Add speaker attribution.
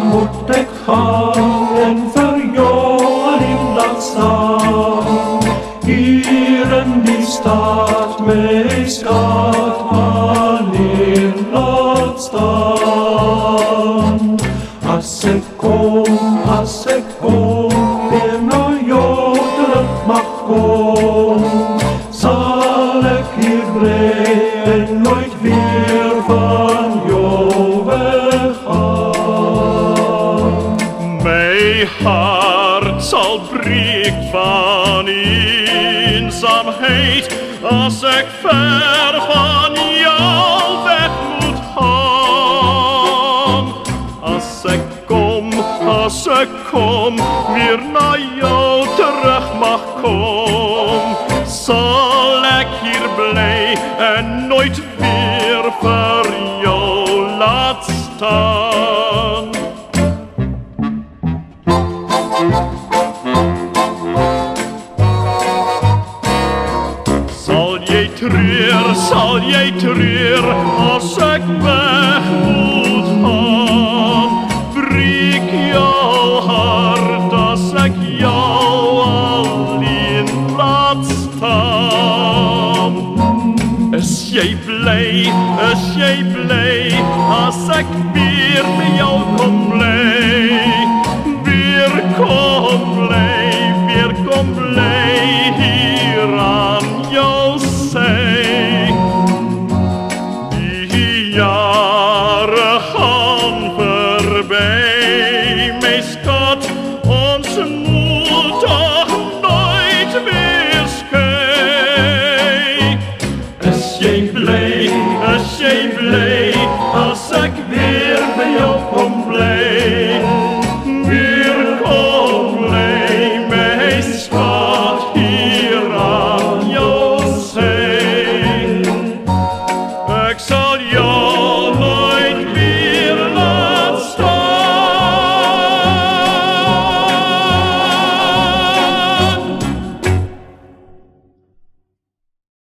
Speaker 1: Moet ik gaan en verjolen in dat staan. Hier in die stad, mijn schat, alleen laat staan. Als ik kom, weer naar jou terug mag komen, zal ik hier blij en nooit weer van jou weggaan.
Speaker 2: Mijn hart zal breken van eenzaamheid als ik ver van jou weg moet gaan. Als ik kom, weer naar jou terug mag komen, zal ik hier blij en nooit weer voor jou laat staan. Zal jij treur als ik weg moet gaan? Breek jouw hart als ik jou alleen laat staan. Is jij blij als ik weer bij jou kom blij?